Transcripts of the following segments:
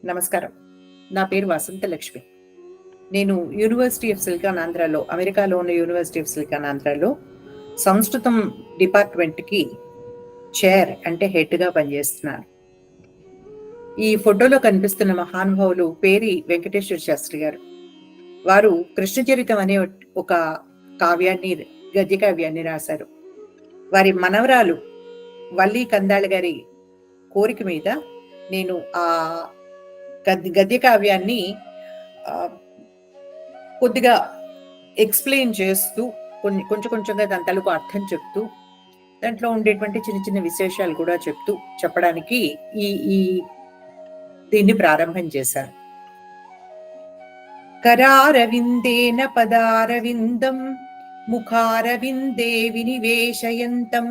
నమస్కారం. నా పేరు వసంత లక్ష్మి. నేను యూనివర్సిటీ ఆఫ్ సిలికాన్ ఆంధ్రాలో, అమెరికాలో ఉన్న యూనివర్సిటీ ఆఫ్ సిలికాన్ ఆంధ్రాలో సంస్కృతం డిపార్ట్మెంట్‌కి చైర్ అంటే హెడ్‌గా పనిచేస్తున్నాను. ఈ ఫోటోలో కనిపిస్తున్న మహానుభావులు పేరి వెంకటేశ్వర శాస్త్రి గారు. వారు కృష్ణ చరితం అనే ఒక కావ్యాన్ని, గద్య కావ్యాన్ని రాశారు. వారి మనవరాలు వల్లి కందాళ గారి కోరిక మీద నేను ఆ గద్య కావ్యాన్ని కొద్దిగా ఎక్స్ప్లెయిన్ చేస్తూ కొంచెం కొంచెంగా దాని తాలూకు అర్థం చెప్తూ దాంట్లో ఉండేటువంటి చిన్న చిన్న విశేషాలు కూడా చెప్పడానికి ఈ ఈ దీన్ని ప్రారంభం చేశాను. కరారవిందేన పదారవిందం ముఖారవిందే వినివేశయంతం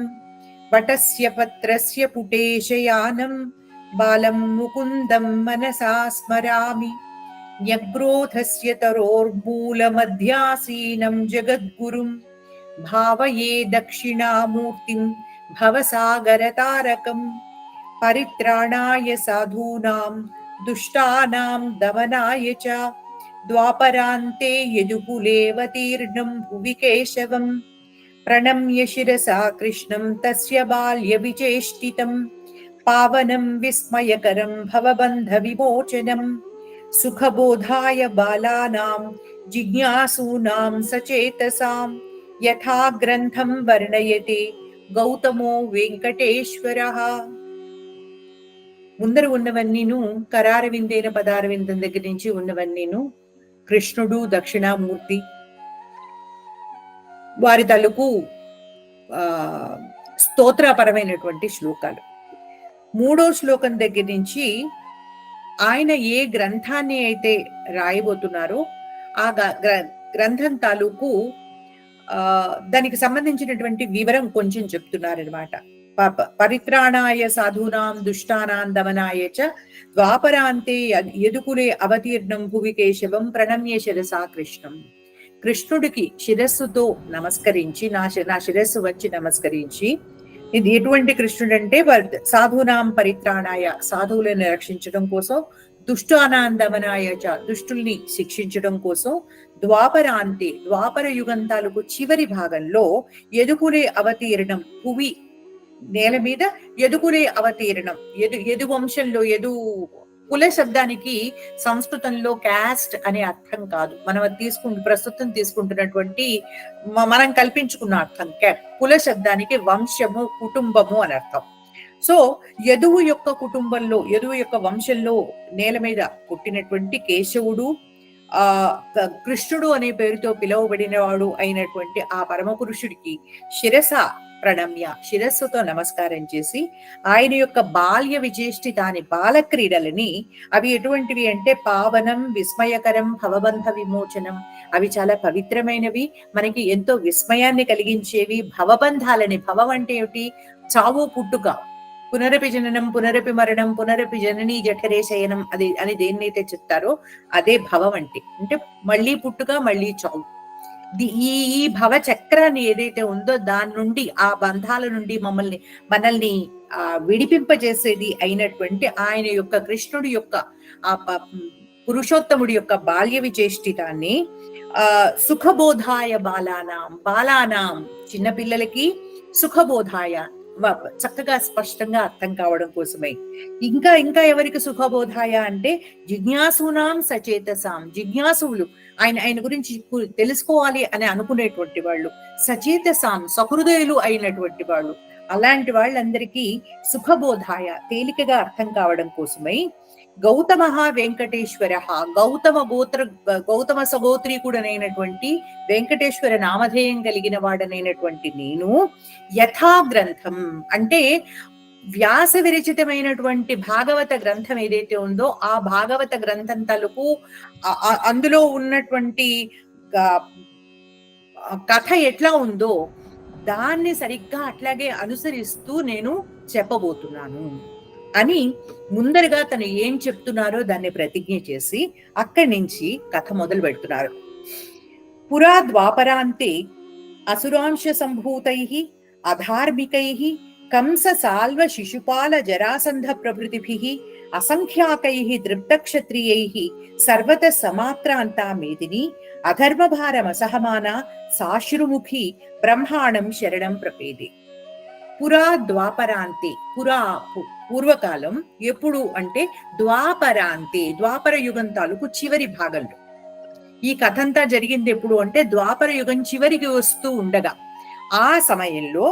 వటస్య పత్రస్య పుటేశయానం బాలం ముకుందం మనసా స్మరామి న్యగ్రోధస్య తరోర్మూలమధ్యాసీనం జగద్గురుం భావయే దక్షిణామూర్తిం భవసాగరతారకం పరిత్రాణాయ సాధూనాం దుష్టానాం దమనాయ చ ద్వాపరాంతే యదుకులేవతీర్ణం భువి కేశవం ప్రణమ్య శిరసా కృష్ణం తస్య బాల్య విచేష్టితం పావనం విస్మయకరం భవబంధ విమోచనం సుఖబోధాయ బాలానాం జిజ్ఞాసూనాం సచేతసాం యథా గ్రంథం వర్ణయతే గౌతమో వెంకటేశ్వరః. ముందర ఉన్నవన్నీను కరారవిందేన పదారవిందం దగ్గర నుంచి ఉన్నవన్నీను కృష్ణుడు, దక్షిణామూర్తి వారి తలుకు స్తోత్రపరమైనటువంటి శ్లోకాలు. 3వ శ్లోకం దగ్గర నుంచి ఆయన ఏ గ్రంథాన్ని అయితే రాయబోతున్నారో ఆ గ్రంథం తాలూకు దానికి సంబంధించినటువంటి వివరం కొంచెం చెప్తున్నారనమాట. పరిత్రాణాయ సాధూనాం దుష్టానాం దమనాయ చ ద్వాపరాంతే యదుకులే అవతీర్ణం భువి కేశవం ప్రణమ్య శిరసా కృష్ణం. కృష్ణుడికి శిరస్సుతో నమస్కరించి, నా శిరస్సు వచ్చి నమస్కరించి, ఇది ఎటువంటి కృష్ణుడు అంటే సాధూనాం పరిత్రాణాయ సాధువులను రక్షించడం కోసం, దుష్టానాం దమనాయ చ దుష్టుల్ని శిక్షించడం కోసం, ద్వాపరాంతే ద్వాపర యుగంతాలకు చివరి భాగంలో యదుకులే అవతీర్ణం భువి నేల మీద యదుకులే అవతీర్ణం యదు వంశంలో కుల శబ్దానికి సంస్కృతంలో క్యాస్ట్ అనే అర్థం కాదు. మనం ప్రస్తుతం తీసుకుంటున్నటువంటి మనం కల్పించుకున్న అర్థం. కుల శబ్దానికి వంశము, కుటుంబము అని అర్థం. సో యదువు యొక్క కుటుంబంలో, యదువు యొక్క వంశంలో నేల మీద పుట్టినటువంటి కేశవుడు, కృష్ణుడు అనే పేరుతో పిలువబడిన వాడు అయినటువంటి ఆ పరమ పురుషుడికి శిరస ప్రణమ్య శిరస్సుతో నమస్కారం చేసి, ఆయన యొక్క బాల్య విచేష్టితాని బాలక్రీడలని, అవి ఎటువంటివి అంటే పావనం విస్మయకరం భవబంధ విమోచనం, అవి చాలా పవిత్రమైనవి, మనకి ఎంతో విస్మయాన్ని కలిగించేవి. భవబంధాలని, భవం అంటే ఏమిటి? చావు పుట్టుక, పునరపి జననం పునరపి మరణం పునరపి జననీ జఠరే శయనం అని దేన్నైతే చెప్తారో అదే భవం అంటే మళ్ళీ పుట్టుక, మళ్ళీ చావు. ఈ భవ చక్రాన్ని ఏదైతే ఉందో దాని నుండి, ఆ బంధాల నుండి మనల్ని విడిపింపజేసేది అయినటువంటి ఆయన యొక్క కృష్ణుడి యొక్క ఆ పురుషోత్తముడి యొక్క బాల్య విచేష్టితాన్ని సుఖబోధాయ బాలానాం చిన్నపిల్లలకి సుఖబోధాయ చక్కగా స్పష్టంగా అర్థం కావడం కోసమై, ఇంకా ఎవరికి సుఖబోధాయ అంటే జిజ్ఞాసూనాం సచేతసాం, జిజ్ఞాసువులు ఆయన గురించి తెలుసుకోవాలి అని అనుకునేటువంటి వాళ్ళు, సచేతసాం సహృదయులు అయినటువంటి వాళ్ళు, అలాంటి వాళ్ళందరికీ సుఖబోధాయ తేలికగా అర్థం కావడం కోసమై గౌతమ వెంకటేశ్వర, గౌతమ సగోత్రీకుడనైనటువంటి వెంకటేశ్వర నామధేయం కలిగిన వాడనైనటువంటి నేను యథా గ్రంథం అంటే వ్యాస విరచితమైనటువంటి భాగవత గ్రంథం ఏదైతే ఉందో ఆ భాగవత గ్రంథం తలుపు అందులో ఉన్నటువంటి కథ ఎట్లా ఉందో దాన్ని సరిగ్గా అట్లాగే అనుసరిస్తూ నేను చెప్పబోతున్నాను అని ముందరగా తను ఏం చెప్తున్నారో దాన్ని ప్రతిజ్ఞ చేసి అక్కడి నుంచి కథ మొదలు పెడుతున్నారు. పురా ద్వాపరాంతే అసురాంశ సంభూతైః అధార్మికైః కంస సాల్వ శిశుపాల జరాసంధ ప్రభృతిభిః అసంఖ్యాకైః దృప్తక్షత్రియైః సర్వత సమాక్రాంతా మేదిని అధర్మభారమసహమాన సాశ్రుముఖి బ్రహ్మాణం శరణం ప్రపేదే. పురా ద్వాపరాంతే, పూర్వకాలం ఎప్పుడు అంటే ద్వాపరాంతే, ద్వాపర యుగం తాలూకు చివరి భాగంలో. ఈ కథ అంతా జరిగింది ఎప్పుడు అంటే ద్వాపర యుగం చివరికి వస్తూ ఉండగా, ఆ సమయంలో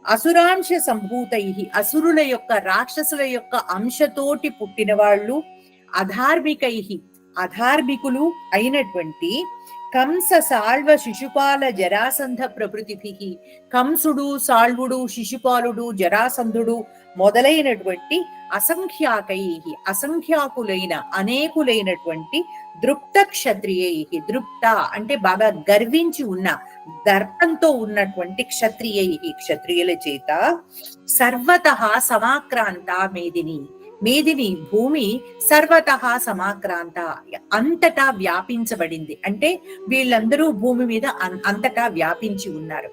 అసురాంశ సంభూతై, అసురుల యొక్క రాక్షసుల యొక్క అంశతోటి పుట్టిన వాళ్ళు, అధార్మికై, అధార్మికులు అయినటువంటి కంస సాల్వ శిశుపాల జరాసంధ ప్రభృతిభిః, కంసుడు, సాల్వుడు, శిశుపాలుడు, జరాసంధుడు మొదలైనటువంటి అసంఖ్యాకై, అసంఖ్యాకులైన అనేకులైనటువంటి దృప్త క్షత్రియై, దృప్త అంటే బాగా గర్వించి ఉన్న, దర్పంతో ఉన్నటువంటి క్షత్రియై, క్షత్రియుల చేత సర్వతః సమాక్రాంత మేదిని, మేదిని భూమి సర్వతః సమాక్రాంత అంతటా వ్యాపించబడింది. అంటే వీళ్ళందరూ భూమి మీద అంతటా వ్యాపించి ఉన్నారు.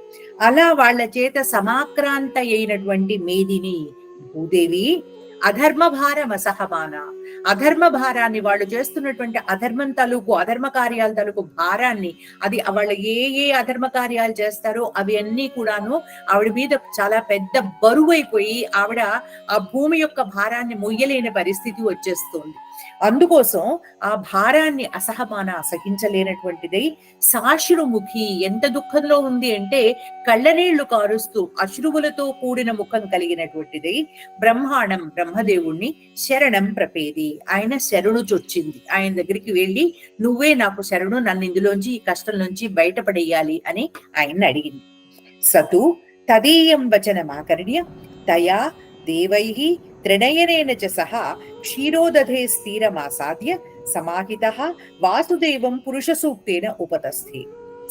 అలా వాళ్ళ చేత సమాక్రాంత అయినటువంటి మేదిని భూదేవి అధర్మ భారం అసహమాన, అధర్మ భారాన్ని, వాళ్ళు చేస్తున్నటువంటి అధర్మం తలుకు, అధర్మ కార్యాల తలుకు భారాన్ని, అది వాళ్ళు ఏ అధర్మ కార్యాలు చేస్తారో అవి అన్నీ కూడాను ఆవిడ మీద చాలా పెద్ద బరువైపోయి ఆవిడ ఆ భూమి యొక్క భారాన్ని మొయ్యలేని పరిస్థితి వచ్చేస్తుంది. అందుకోసం ఆ భారాన్ని అసహమాన, అసహించలేనటువంటిదై సాశ్రుముఖి, ఎంత దుఃఖంలో ఉంది అంటే కళ్ళనీళ్లు కారుస్తూ అశ్రువులతో కూడిన ముఖం కలిగినటువంటిదై బ్రహ్మాండం, బ్రహ్మదేవుణ్ణి శరణం ప్రపేది, ఆయన శరణు చొచ్చింది. ఆయన దగ్గరికి వెళ్ళి నువ్వే నాకు శరణు, నన్ను ఇందులోంచి, ఈ కష్టం నుంచి బయటపడేయాలి అని ఆయన్ని అడిగింది. సతు తదీయం వచనమాకర్ణ్య తయా దేవైః త్రినయనేన చ సహ క్షీరోదధే స్థిరమాసాద్య సమాహితః వాసుదేవం పురుష సూక్తేన ఉపతస్థే.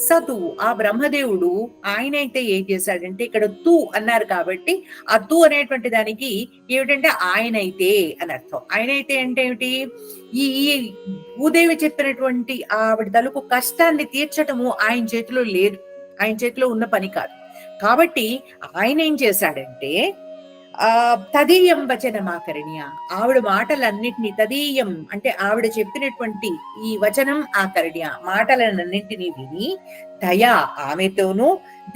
సతు, ఆ బ్రహ్మదేవుడు ఆయనైతే ఏం చేశాడంటే, ఇక్కడ తు అన్నారు కాబట్టి ఆ తు అనేటువంటి దానికి ఏమిటంటే ఆయనైతే అని అర్థం. ఆయనైతే అంటే ఏమిటి, ఈ భూదేవి చెప్పినటువంటి ఆవిడ తలుపు కష్టాన్ని తీర్చటము ఆయన చేతిలో లేదు, ఆయన చేతిలో ఉన్న పని కాదు. కాబట్టి ఆయన ఏం చేశాడంటే తదీయం వచనమాకరణ్య, ఆవిడ మాటలన్నిటినీ, తదీయం అంటే ఆవిడ చెప్పినటువంటి ఈ వచనం ఆకరణ్య, మాటలన్నింటినీ విని దయా, ఆమెతోనూ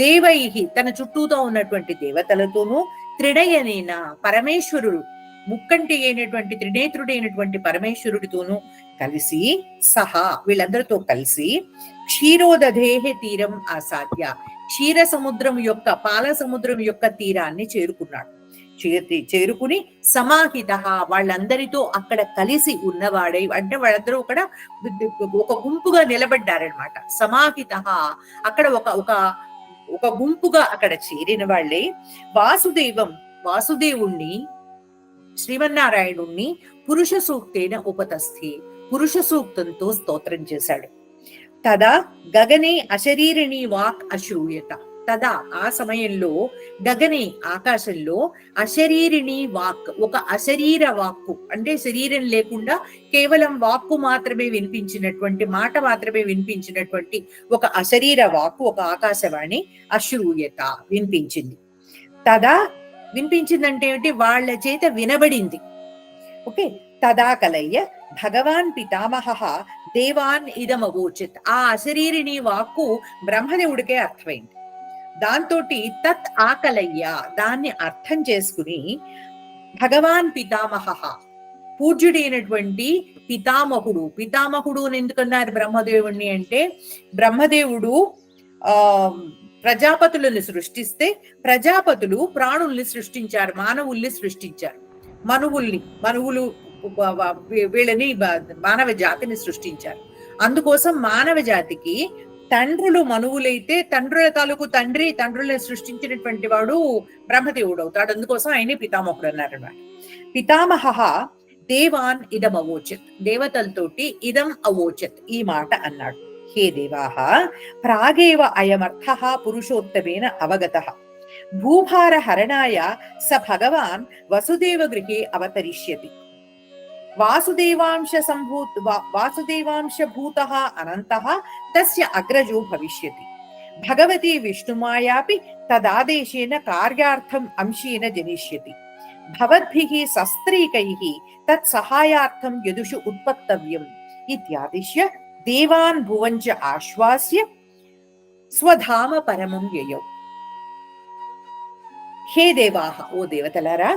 దేవై, తన చుట్టూతో ఉన్నటువంటి దేవతలతోనూ త్రినయనేన, పరమేశ్వరుడు ముక్కంటి అయినటువంటి త్రినేత్రుడైనటువంటి పరమేశ్వరుడితోనూ కలిసి, సహా వీళ్ళందరితో కలిసి క్షీరోదధేహ తీరం ఆసాద్య, క్షీర సముద్రం యొక్క, పాల సముద్రం యొక్క తీరాన్ని చేరుకున్నాడు. చేరుకుని సమాహిత, వాళ్ళందరితో అక్కడ కలిసి ఉన్నవాడై, అంటే వాళ్ళందరూ కూడా ఒక గుంపుగా నిలబడ్డారనమాట. సమాహిత, అక్కడ ఒక గుంపుగా అక్కడ చేరిన వాళ్ళే వాసుదేవుణ్ణి, శ్రీమన్నారాయణుణ్ణి పురుష సూక్తేన ఉపతస్థి, పురుష సూక్తంతో స్తోత్రం చేశాడు. తదా గగనే అశరీరిణి వాక్ అశ్రూయత, తదా ఆ సమయంలో గగనే ఆకాశంలో అశరీరిణి వాక్, ఒక అశరీర వాక్కు అంటే శరీరం లేకుండా కేవలం వాక్కు మాత్రమే వినిపించినటువంటి, మాట మాత్రమే వినిపించినటువంటి ఒక అశరీర వాక్కు, ఒక ఆకాశవాణి అశ్రూయత వినిపించింది. తదా వినిపించిందంటే ఏమిటి, వాళ్ళ చేత వినబడింది. ఓకే, తదా కలయ్య భగవాన్ పితామహ దేవాన్ ఇదమవోచిత్, ఆ అశరీరిణి వాక్కు బ్రహ్మదేవుడికే అర్థమైంది. దాంతో తత్ ఆకలయ్య, దాన్ని అర్థం చేసుకుని భగవాన్ పితామహ, పూజ్యుడైనటువంటి పితామహుడు, పితామహుడు అని ఎందుకన్నారు బ్రహ్మదేవుణ్ణి అంటే, బ్రహ్మదేవుడు ప్రజాపతులను సృష్టిస్తే ప్రజాపతులు ప్రాణుల్ని సృష్టించారు, మానవుల్ని సృష్టించారు, మనువులు వీళ్ళని మానవ జాతిని సృష్టించారు. అందుకోసం మానవ జాతికి తండ్రులు మనువులైతే తండ్రుల తాలూకు తండ్రులను సృష్టించినటువంటి వాడు బ్రహ్మదేవుడు అవుతాడు. అందుకోసం ఆయనే పితామహుడు అన్నారు అన్నమాట. పితామహ దేవాన్ ఇదం అవోచత్, దేవతలతోటి ఇదం అవోచత్, ఈ మాట అన్నాడు. హే దేవాః ప్రాగేవ అయమర్థః పురుషోత్తమేన అవగతః భూభార హరణాయ స భగవాన్ వసుదేవ గృహే అవతరిష్యతి. వాసుదేవాంశ భూతః అనంతః తస్య అగ్రజో భవిష్యతి. భగవతి విష్ణుమాయాపి తదాదేశేన కార్యార్థం అంశేన జనిష్యతి. భవద్భిః సస్త్రీకైః తత్సహాయార్థం యదుషు ఉత్పత్తవ్యం ఇత్యాదిశ్య దేవాన్ భువంచ ఆశ్వాస్య స్వధామ పరమం యయౌ. హే దేవాహ, ఓ దేవతలారా,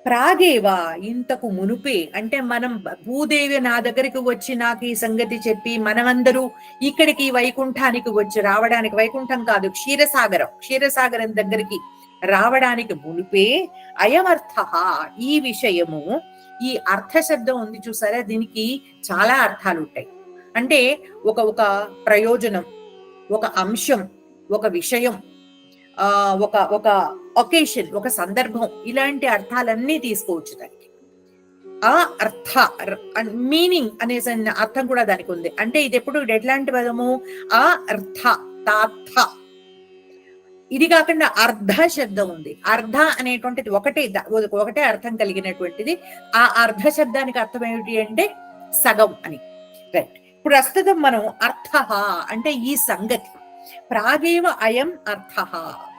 ప్రాగేవా, ఇంతకు మునుపే, అంటే మనం భూదేవి నా దగ్గరికి వచ్చి నాకు ఈ సంగతి చెప్పి మనమందరూ ఇక్కడికి వైకుంఠానికి వచ్చి రావడానికి, వైకుంఠం కాదు క్షీరసాగరం దగ్గరికి రావడానికి మునుపే అయమర్థ, ఈ విషయము, ఈ అర్థ శబ్దం ఉంది చూసారా, దీనికి చాలా అర్థాలు ఉంటాయి. అంటే ఒక ప్రయోజనం, ఒక అంశం, ఒక విషయం, ఒక ఒకేషన్, ఒక సందర్భం, ఇలాంటి అర్థాలన్నీ తీసుకోవచ్చు దానికి. ఆ అర్థ మీనింగ్ అనే అర్థం కూడా దానికి ఉంది. అంటే ఇది ఎప్పుడు ఎట్లాంటి పదము? ఆ అర్థ, తార్థ. ఇది కాకుండా అర్ధ శబ్దం ఉంది. అర్ధ అనేటువంటిది ఒకటే అర్థం కలిగినటువంటిది. ఆ అర్ధ శబ్దానికి అర్థం ఏమిటి అంటే సగం అని. రైట్. ఇప్పుడు ప్రస్తుతం మనం అర్థ అంటే ఈ సంగతి, ప్రాగేవ అయం అర్థ,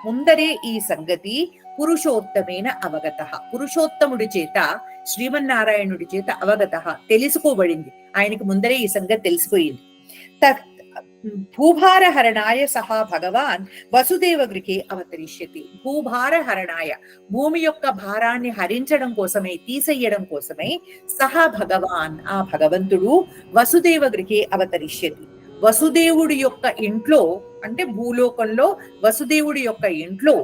ముందరే ఈ సంగతి పురుషోత్తమేన అవగత, పురుషోత్తముడి చేత, శ్రీమన్నారాయణుడి చేత అవగత, తెలుసుకోబడింది. ఆయనకు ముందరే ఈ సంగతి తెలిసిపోయింది. భూభారహరణాయ సహా భగవాన్ వసుదేవ గృహే అవతరిష్యతి. భూభారహరణాయ, భూమి యొక్క భారాన్ని హరించడం కోసమే, తీసేయడం కోసమే, సహా భగవాన్, ఆ భగవంతుడు వసుదేవ గృహే అవతరిష్యతి. వసుదేవుడి యొక్క ఇంట్లో, అంటే భూలోకంలో వసుదేవుడి యొక్క ఇంట్లో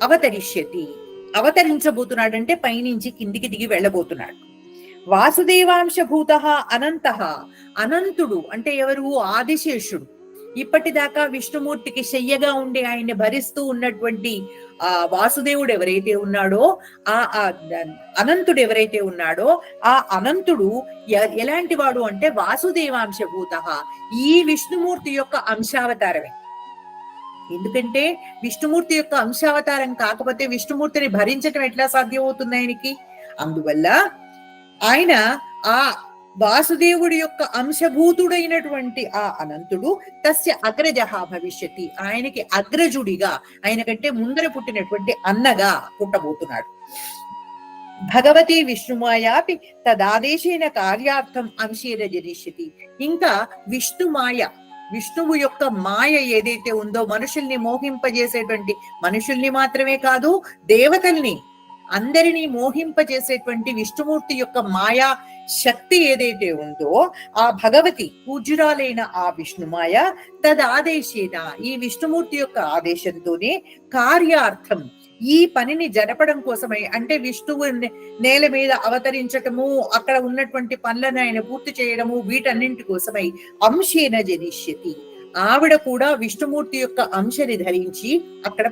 అవతరిష్యతి, అవతరించబోతున్నాడు, అంటే పైనుంచి కిందికి దిగి వెళ్ళబోతున్నాడు. వాసుదేవాంశభూత అనంత, అనంతుడు అంటే ఎవరు? ఆదిశేషుడు. ఇప్పటిదాకా విష్ణుమూర్తికి శయ్యగా ఉండి ఆయన్ని భరిస్తూ ఉన్నటువంటి ఆ వాసుదేవుడు ఎవరైతే ఉన్నాడో, ఆ అనంతుడు ఎవరైతే ఉన్నాడో, ఆ అనంతుడు ఎలాంటి వాడు అంటే వాసుదేవాంశభూత, ఈ విష్ణుమూర్తి యొక్క అంశావతారమే. ఎందుకంటే విష్ణుమూర్తి యొక్క అంశావతారం కాకపోతే విష్ణుమూర్తిని భరించడం ఎట్లా సాధ్యమవుతుంది ఆయనకి? అందువల్ల ఆయన ఆ వాసుదేవుడి యొక్క అంశభూతుడైనటువంటి ఆ అనంతుడు తస్య అగ్రజః భవిష్యతి, ఆయనకి అగ్రజుడిగా, ఆయన కంటే ముందర పుట్టినటువంటి అన్నగా పుట్టబోతున్నాడు. భగవతి విష్ణుమాయాపి తదాదేశేన కార్యార్థం అంశేన జనిష్యతి. ఇంకా విష్ణుమాయ, విష్ణువు యొక్క మాయ ఏదైతే ఉందో, మనుషుల్ని మోహింపజేసేటువంటి, మనుషుల్ని మాత్రమే కాదు దేవతల్ని అందరినీ మోహింపజేసేటువంటి విష్ణుమూర్తి యొక్క మాయా శక్తి ఏదైతే ఉందో, ఆ భగవతి పూజ్యురాలైన ఆ విష్ణుమాయ తదాదేశేన, ఈ విష్ణుమూర్తి యొక్క ఆదేశంతోనే కార్యార్థం, ఈ పనిని జరపడం కోసమై, అంటే విష్ణువు నేల మీద అవతరించటము, అక్కడ ఉన్నటువంటి పనులను ఆయన పూర్తి చేయడము, వీటన్నింటి కోసమై అంశేన జనిష్యతి, ఆవిడ కూడా విష్ణుమూర్తి యొక్క అంశని ధరించి అక్కడ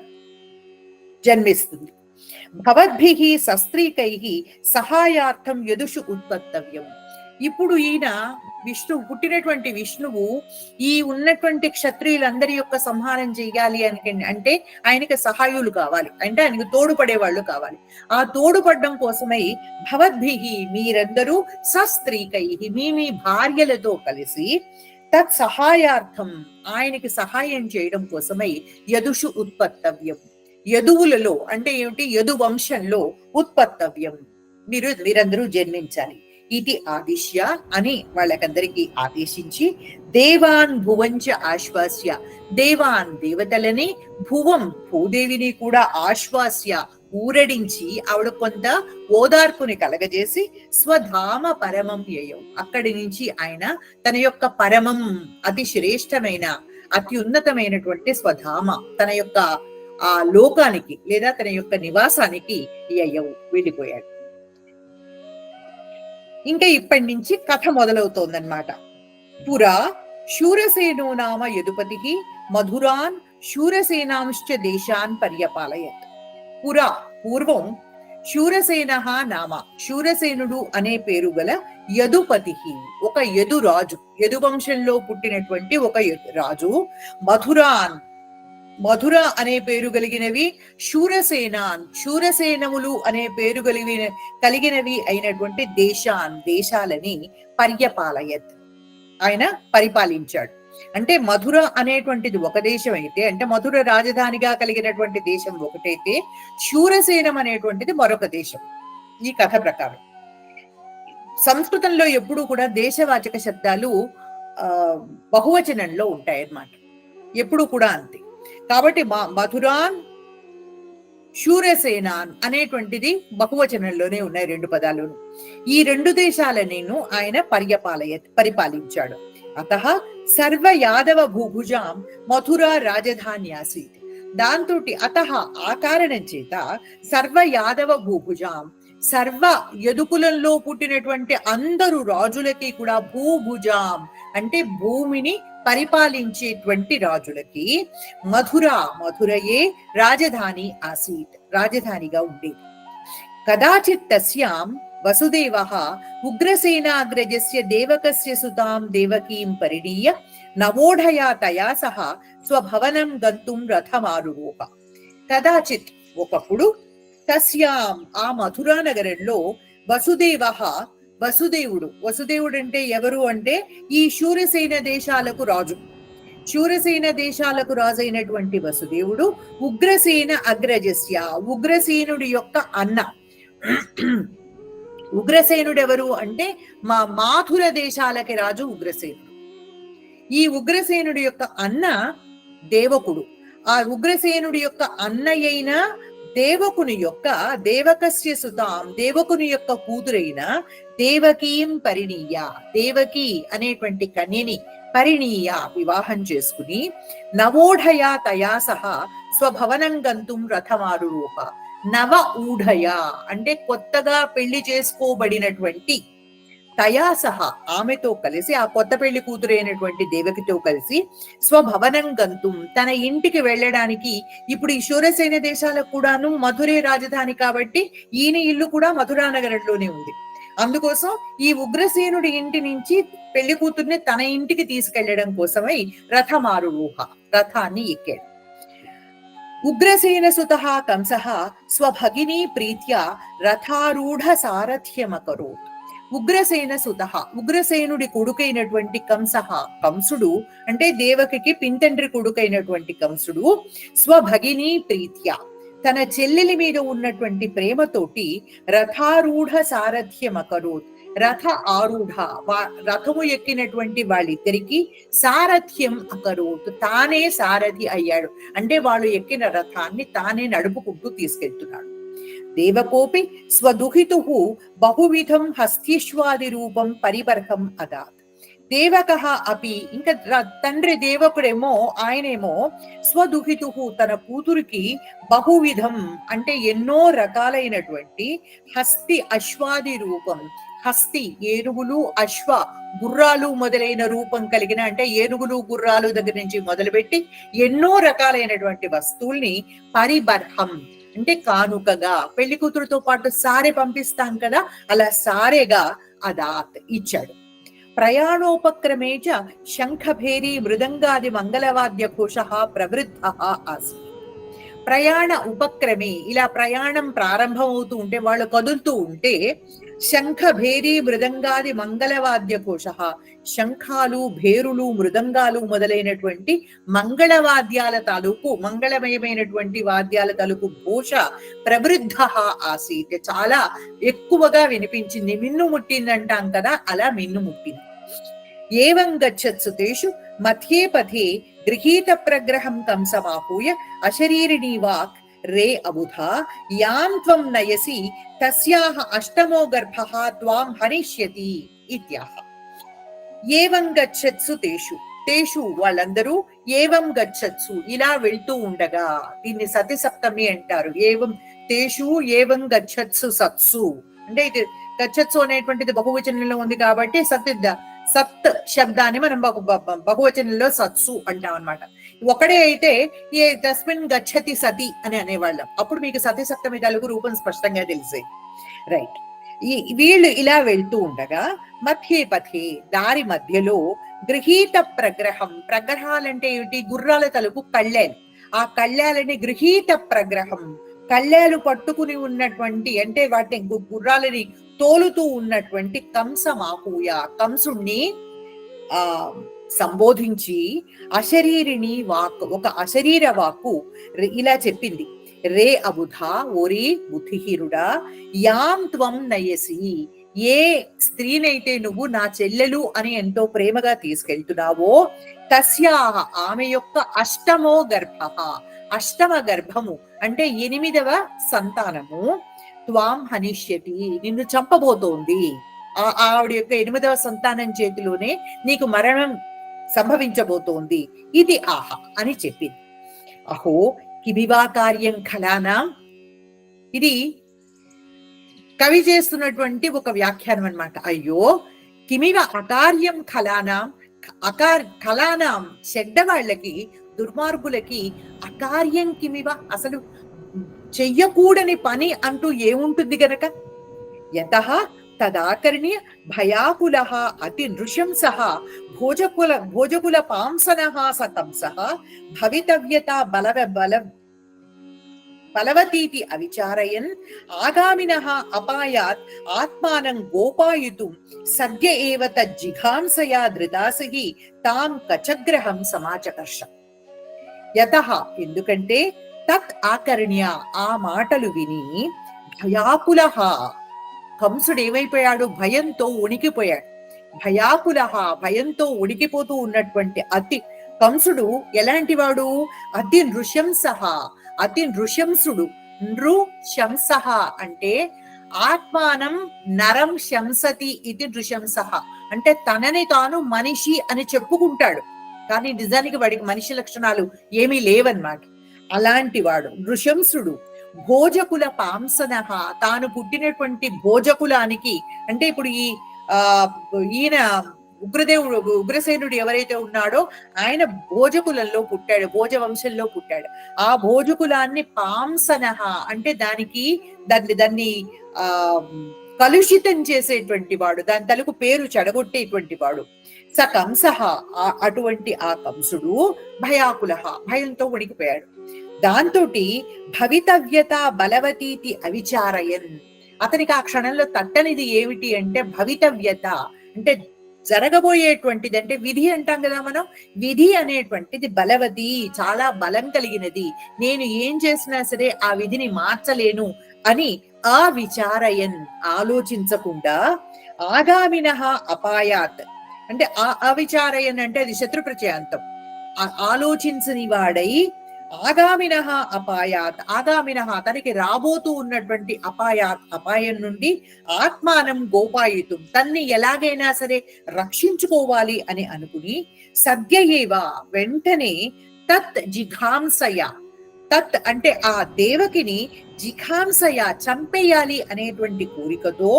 జన్మిస్తుంది. భవద్భిః సస్త్రీకైః సహాయార్థం యదుషు ఉత్పత్తవ్యం. ఇప్పుడు ఈయన విష్ణువు, పుట్టినటువంటి విష్ణువు ఈ ఉన్నటువంటి క్షత్రియులందరి యొక్క సంహారం చేయాలి అంటే ఆయనకి సహాయులు కావాలి, అంటే ఆయనకు తోడుపడే వాళ్ళు కావాలి. ఆ తోడుపడడం కోసమై భవద్భిః, మీరందరూ సస్త్రీకైః, మీ భార్యలతో కలిసి తత్ సహాయార్థం, ఆయనకి సహాయం చేయడం కోసమై యదుషు ఉత్పత్తవ్యం, యదువులలో అంటే ఏమిటి? యదు వంశంలో ఉత్పత్తవ్యం, మీరందరూ జన్మించాలి. ఇది ఆదిశ్య అని వాళ్ళకందరికీ ఆదేశించి, దేవాన్ భువంచ ఆశ్వాస్య, దేవాన్ దేవతలని, భువం భూదేవిని కూడా ఆశ్వాస్య ఊరడించి, ఆవిడ కొంత ఓదార్పుని కలగజేసి, స్వధామ పరమం యయౌ, అక్కడి నుంచి ఆయన తన యొక్క పరమం, అతి శ్రేష్టమైన అత్యున్నతమైనటువంటి స్వధామ, తన యొక్క ఆ లోకానికి లేదా తన యొక్క నివాసానికి యయౌ వెళ్ళిపోయాడు. ఇంకా ఇప్పటి నుంచి కథ మొదలవుతోందన్నమాట. పురా శూరసేనో నామ యదుపతి మధురాన్ శూరసేనాంశ్చ దేశాన్ పర్యపాలయత్. పురా పూర్వం శూరసేన నామ, శూరసేనుడు అనే పేరు గల యదుపతి, ఒక యదు రాజు, యదు వంశంలో పుట్టినటువంటి ఒక రాజు, మధురాన్, మధుర అనే పేరు కలిగినవి, శూరసేనాన్, శూరసేనములు అనే పేరు కలిగినవి అయినటువంటి దేశాన్, దేశాలని పర్యపాలయత్, ఆయన పరిపాలించాడు. అంటే మధుర అనేటువంటిది ఒక దేశం అయితే, అంటే మధుర రాజధానిగా కలిగినటువంటి దేశం ఒకటైతే, శూరసేనం అనేటువంటిది మరొక దేశం. ఈ కథ ప్రకారం సంస్కృతంలో ఎప్పుడూ కూడా దేశవాచక శబ్దాలు బహువచనంలో ఉంటాయి అన్నమాట, ఎప్పుడు కూడా అంతే. కాబట్టి మధురాన్ శూరసేనాన్ అనేటువంటిది బహువచనంలోనే ఉన్నాయి రెండు పదాలను. ఈ రెండు దేశాలను ఆయన పరిపాలించాడు. అతః సర్వ యాదవ భూభుజాం మధురా రాజధాన్యాసీత్. దాంతో అతః ఆ కారణం చేత సర్వ యాదవ భూభుజాం, సర్వ యదుకులంలో పుట్టినటువంటి అందరు రాజులకి కూడా, భూభుజాం అంటే భూమిని పరిపాలించేటువంటి రాజులకి, మధురయే రాజధాని ఆసీత్, రాజధానిగా ఉండేది. కదాచిత్ తస్యాం వసుదేవః ఉగ్రసేనాగ్రజస్య దేవకస్య సుతాం దేవకీం పరిణీయ నవోఢయా తయా సహ స్వభవనం గంతుం రథమారురోహ. కదాచిత్ ఒకప్పుడు, తస్యాం ఆ మధురా నగరంలో, వసుదేవః వసుదేవుడు అంటే ఎవరు అంటే ఈ శూరసేన దేశాలకు రాజు. శూరసేన దేశాలకు రాజు అయినటువంటి వసుదేవుడు ఉగ్రసేన అగ్రజస్య, ఉగ్రసేనుడి యొక్క అన్న. ఉగ్రసేనుడు ఎవరు అంటే మా మాథుర దేశాలకి రాజు ఉగ్రసేనుడు. ఈ ఉగ్రసేనుడి యొక్క అన్న దేవకుడు. ఆ ఉగ్రసేనుడి యొక్క అన్నయైన దేవకస్య సుతాం, దేవకుని యొక్క కూతురైన దేవకీం పరిణీయ, దేవకి అనేటువంటి కన్యని పరిణీయ వివాహం చేసుకుని, నవోఢయా తయా సహా స్వభవనం గంతుం రథమారురోహ. నవ ఊఢయ అంటే కొత్తగా పెళ్లి చేసుకోబడినటువంటి, తయా సహా ఆమెతో కలిసి, ఆ కొత్త పెళ్లి కూతురైనటువంటి దేవకితో కలిసి, స్వభవనం గంతుం తన ఇంటికి వెళ్ళడానికి. ఇప్పుడు ఈ శూరసేన దేశాలకు కూడాను మధురే రాజధాని కాబట్టి ఈయన ఇల్లు కూడా మధురా నగరంలోనే ఉంది. అందుకోసం ఈ ఉగ్రసేనుడి ఇంటి నుంచి పెళ్లి కూతుర్ని తన ఇంటికి తీసుకెళ్లడం కోసమై రథమారురోహ, రథాన్ని ఎక్కాడు. ఉగ్రసేన సుతః కంసః స్వభగినీ ప్రీత్యా రథారూఢ సారథ్యమకరోత్. ఉగ్రసేన సుతః, ఉగ్రసేనుడి కొడుకైనటువంటి కంసః, కంసుడు అంటే దేవకికి పింతండ్రి కొడుకైనటువంటి కంసుడు, స్వభగినీ ప్రీత్యా తన చెల్లెలి మీద ఉన్నటువంటి ప్రేమతోటి రథారూఢ సారథ్యమకరోత్, రథ ఆరూఢ రథము ఎక్కినటువంటి వాళ్ళిద్దరికి సారథ్యం అకరోత్, తానే సారథి అయ్యాడు. అంటే వాళ్ళు ఎక్కిన రథాన్ని తానే నడుపుకుంటూ తీసుకెళ్తున్నాడు. దేవకోపి స్వదుహితుః బహువిధం హస్తీశ్వాది రూపం పరిబర్హం అదాత్. దేవకః అపి, ఇంకా తండ్రి దేవకుడేమో, ఆయనేమో స్వదుహితుః తన కూతురికి బహువిధం అంటే ఎన్నో రకాలైనటువంటి హస్తి అశ్వాది రూపం, హస్తి ఏనుగులు, అశ్వ గుర్రాలు మొదలైన రూపం కలిగిన, అంటే ఏనుగులు గుర్రాలు దగ్గర నుంచి మొదలుపెట్టి ఎన్నో రకాలైనటువంటి వస్తువుల్ని పరిబర్హం అంటే కానుకగా, పెళ్లి కూతురుతో పాటు సారె పంపిస్తాం కదా, అలా సారెగా అదాత్ ఇచ్చాడు. ప్రయాణోపక్రమేచ శంఖభేరీ మృదంగాది మంగళవాద్య ఘోషః ప్రవృద్ధః ఆసీత్. ప్రయాణ ఉపక్రమే, ఇలా ప్రయాణం ప్రారంభమవుతూ ఉంటే, వాళ్ళు కదులుతూ ఉంటే, శంఖభేరీ మృదంగాది మంగళవాద్య ఘోషః, శంఖాలు భేరులు మృదంగాలు మొదలైనటువంటి మంగళవాద్యాల తాలూకు, మంగళమయమైనటువంటి వాద్యాల తాలూకు ఘోష ప్రవృద్ధః ఆసీత్ చాలా ఎక్కువగా వినిపించింది. మిన్ను ముట్టిందంటాం కదా, అలా మిన్ను ముట్టింది. ఏవం గచ్చత్సు తేషు మధ్యే పథే గృహీత ప్రగ్రహం కంసమాహూయ అశరీరిణీ వాక్ రే అబుధా యాం త్వం నయసి తస్యాహ అష్టమో గర్భః త్వాం హనిష్యతి ఇత్యాహ. ఏవం గచ్చత్సు తేషు వాళ్ళందరూ, ఏవం గచ్చత్సు ఇలా వెళ్తూ ఉండగా, దీన్ని సతి సప్తమి అంటారు. ఏవం తేషు ఏవం గచ్చత్సు సత్సు అంటే ఇది గచ్చత్సు అనేటువంటిది బహువచనంలో ఉంది కాబట్టి సత్ శబ్దాన్ని మనం బహువచనంలో సత్సు అంటాం అనమాట. ఒకడే అయితే ఏ తస్మిన్ గచ్చతి సతి అని అనేవాళ్ళం. అప్పుడు మీకు సతి సప్తమి తెలుగు రూపం స్పష్టంగా తెలిసే. రైట్, వీళ్ళు ఇలా వెళ్తూ ఉండగా మధ్యే పథే దారి మధ్యలో గృహీత ప్రగ్రహం, ప్రగ్రహాలంటే ఏమిటి, గుర్రాల తలుపు కళ్ళేలు, ఆ కళ్ళాలని గృహీత ప్రగ్రహం, కళ్ళాలు పట్టుకుని ఉన్నటువంటి, అంటే వాటిని గుర్రాలని తోలుతూ ఉన్నటువంటి కంసమాహూయ, కంసుణ్ణి సంబోధించి అశరీరిని వాక్, ఒక అశరీర వాక్కు ఇలా చెప్పింది. రే అబుధా, ఓరి బుద్ధిహీనుడా, యాం త్వం నయసి, ఏ స్త్రీనైతే నువ్వు నా చెల్లెలు అని ఎంతో ప్రేమగా తీసుకెళ్తున్నావో, తస్యాహ, ఆమె యొక్క అష్టమో గర్భ, అష్టమ గర్భము అంటే 8వ సంతానము, త్వాం హనిష్యతి, నిన్ను చంపబోతోంది. ఆవిడ యొక్క 8వ సంతానం చేతిలోనే నీకు మరణం సంభవించబోతోంది. ఇది ఆహ అని చెప్పింది. అహో కిబివా కార్యం ఖలానా, ఇది కవి చేస్తున్నటువంటి ఒక వ్యాఖ్యానం అన్నమాట. అయ్యో కిమివ అకార్యం ఖలానాం, ఖలానాం చెడ్డవాళ్ళకి, దుర్మార్గులకి, అకార్యం కిమివ, అసలు చెయ్యకూడని పని అంటూ ఏముంటుంది గనక, యతః తదాకర్ణ్య భయాకులః అతి నృశంసః భోజకుల పాంసనః సతంసః భవితవ్యత బలవతీతి అవిచారయన్ ఆగామినః అపాయాత్ ఆత్మానం గోపాయుతుం సద్య ఏవ తజ్జిఘాంసయా ధృదాసహి తాం కచగ్రహం సమాచకర్ష. యతః, ఎందుకంటే, తత్ ఆకర్ణ్య, ఆ మాటలు విని, భయాకులః, కంసుడు ఏమైపోయాడు, భయంతో ఉనికిపోయాడు. భయాకులః, భయంతో ఉనికిపోతూ ఉన్నటువంటి కంసుడు ఎలాంటి వాడు, అతి నృశంసః, అతి నృశంసుడు. నృశంసః అంటే ఆత్మానం నరం శంసతి ఇది నృశంసః అంటే తనని తాను మనిషి అని చెప్పుకుంటాడు, కానీ నిజానికి వాడికి మనిషి లక్షణాలు ఏమీ లేవన్నమాట. అలాంటి వాడు నృశంసుడు. భోజకుల పాంసనః, తాను పుట్టినటువంటి భోజకులానికి, అంటే ఇప్పుడు ఈయన ఉగ్రసేనుడు ఎవరైతే ఉన్నాడో ఆయన భోజకులంలో పుట్టాడు, భోజ వంశంలో పుట్టాడు. ఆ భోజకులాన్ని పాంసనః అంటే దాన్ని కలుషితం చేసేటువంటి వాడు, దాని తలకు పేరు చెడగొట్టేటువంటి వాడు. స కంసః, అటువంటి ఆ కంసుడు భయాకులః, భయంతో వణికిపోయాడు. దాంతో భవితవ్యత బలవతీతి అవిచారయన్, అతనికి ఆ క్షణంలో తట్టనిది ఏమిటి అంటే భవితవ్యత అంటే జరగబోయేటువంటిది, అంటే విధి అంటాం కదా మనం, విధి అనేటువంటిది బలవతి, చాలా బలం కలిగినది, నేను ఏం చేసినా సరే ఆ విధిని మార్చలేను అని ఆ విచారయన్, ఆలోచించకుండా, ఆగామినః అపాయాత్ అంటే అవిచారయన్ అంటే అది శత్రు ప్రత్యయాంతం, ఆలోచించని వాడై, ఆగామినః అపాయాత్, ఆగామినః తనకి రాబోతూ ఉన్నటువంటి అపాయం నుండి, ఆత్మానం గోపాయితం తన్ని ఎలాగైనా సరే రక్షించుకోవాలి అని అనుకుని, సద్యయేవ వెంటనే, తత్ జిఘాంసయ, తత్ అంటే ఆ దేవకిని, జిఘాంసయ చంపేయాలి అనేటువంటి కోరికతో,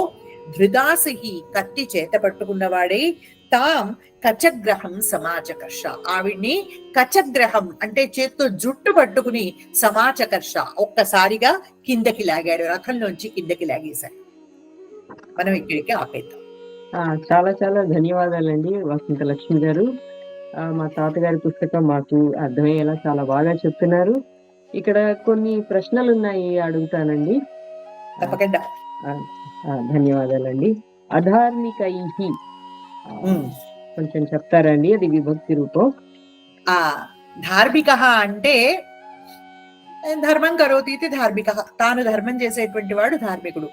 ధృదాసిహి కత్తి చేత పట్టుకున్నవాడై, తాం కచగ్రహం సమాచకర్ష, ఆవిడ్ని కచగ్రహం అంటే చేత్తో జుట్టు పట్టుకుని సమాచకర్ష ఒక్కసారిగా కిందకి లాగాడు, రథంలోంచి కిందకి లాగేశాడు. మనం ఇక్కడికి ఆపేద్దాం. చాలా చాలా ధన్యవాదాలండి వసంత లక్ష్మి గారు. మా తాతగారి పుస్తకం మాకు అర్థమయ్యేలా చాలా బాగా చెప్తున్నారు. ఇక్కడ కొన్ని ప్రశ్నలు ఉన్నాయి, అడుగుతానండి. తప్పకుండా. ధన్యవాదాలండి. అధార్మికైః కొంచెం చెప్తారండి, అది విభక్తి రూపం. ధార్మిక అంటే ధర్మం కరోతి ఇది ధార్మిక, తాను ధర్మం చేసేటువంటి వాడు ధార్మికుడు.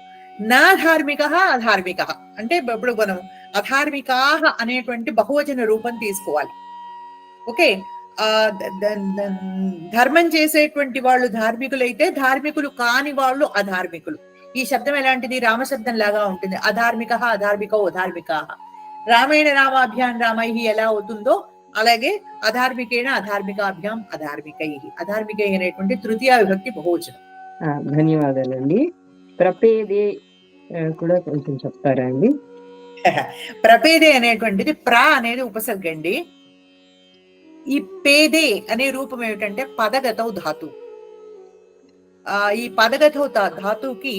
నా ధార్మిక అధార్మిక అంటే ఇప్పుడు మనం అధార్మికా అనేటువంటి బహువచన రూపం తీసుకోవాలి. ఓకే, ధర్మం చేసేటువంటి వాళ్ళు ధార్మికులైతే, ధార్మికులు కాని వాళ్ళు అధార్మికులు. ఈ శబ్దం ఎలాంటిది, రామశబ్దం లాగా ఉంటుంది. అధార్మిక అధార్మికో అధార్మిక, రామేణ రామాభ్యాం రామై ఎలా అవుతుందో అలాగే అధార్మికేణ అధార్మికాభ్యాం అధార్మికై, అధార్మికై అనేటువంటి తృతీయ విభక్తి బహువచనం. ధన్యవాదాలండి. ప్రపేదే కూడా కొంచెం చెప్తారా అండి? ప్రపేదే అనేటువంటిది ప్ర అనేది ఉపసర్గ అండి. ఈ పేదే అనే రూపం ఏమిటంటే పదగతౌ ధాతు. ఈ పదగతౌ ధాతుకి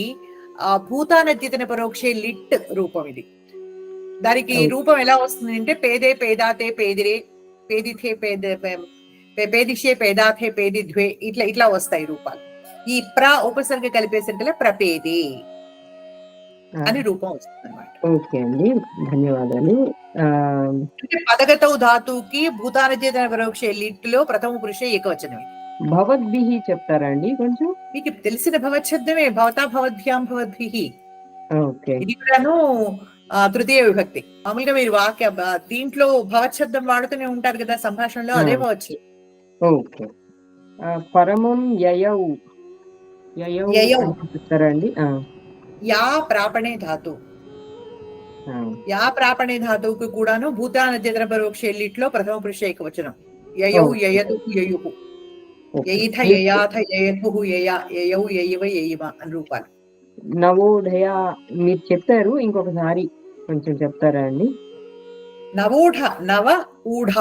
భూతానద్యతన పరోక్షే లిట్ రూపం ఇది. దానికి రూపం ఎలా వస్తుంది అంటే పేదే పేదాతే పేదిరే పేదిథే పేదిషే పేదాథే పేదిధ్వే ఇట్లా వస్తాయి రూపాలు. ఈ ప్ర ఉపసర్గ కలిపేసరికి ప్రపేదే అని రూపం వస్తుంది అన్నమాట. ఓకే అండి, ధన్యవాదాలు. అంటే పదగతౌ ధాతువుకి భూతానచేతన పరోక్ష లిట్లో ప్రథమ పురుష ఏకవచనం ఇది. భవద్భిః చెప్తారా అండి కొంచెం? మీకు తెలిసిన భవచ్ఛబ్దమే భవతా భవద్భ్యాం భవద్భిః. ఓకే. ఇది కూడాను తృతీయ విభక్తి. మామూలుగా మీరు దీంట్లో భవచ్ఛబ్దం వాడుతూనే ఉంటారు కదా సంభాషణలో, అదే భవచ్చు. ఓకే. పరమం యయౌ యయౌ చెప్తారా అండి? యా ప్రాపణే ధాతు. యా ప్రాపణే ధాతువుకు కూడాను భూతానచేతన పరోక్ష లిట్లో ప్రథమ పురుష ఏకవచనం. యయౌ యయతు యయుః, యయిథ యయాథ యయతుః యయా యయౌ యయివ యయిమ అని రూపాలు. నవోఢయ మీరు చెప్పారు, ఇంకొకసారి కొంచెం చెప్తారా అండి? నవూఢ నవ ఊఢ.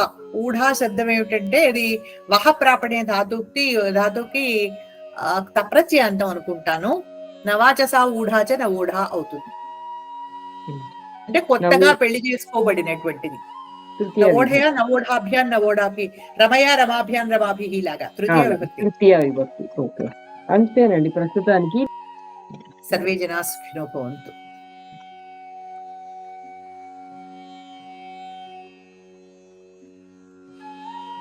ఊఢ శబ్దం ఏమిటంటే ఇది వహ ప్రాపణే ధాతువుకి తప్రత్యయంతం అనుకుంటాను. నవాచసా ఊఢాచ నవూఢ అవుతుంది. అంటే కొత్తగా పెళ్లి చేసుకోబడినటువంటిది. నవోఢయ నవోఢాభ్యాం నవోఢాభి, రమయా రమాభ్యాం రమాభి లాగా తృతీయ విభక్తి. ఓకే, అంతేనండి ప్రస్తుతానికి. సర్వే జనా సుఖినో భవంతు.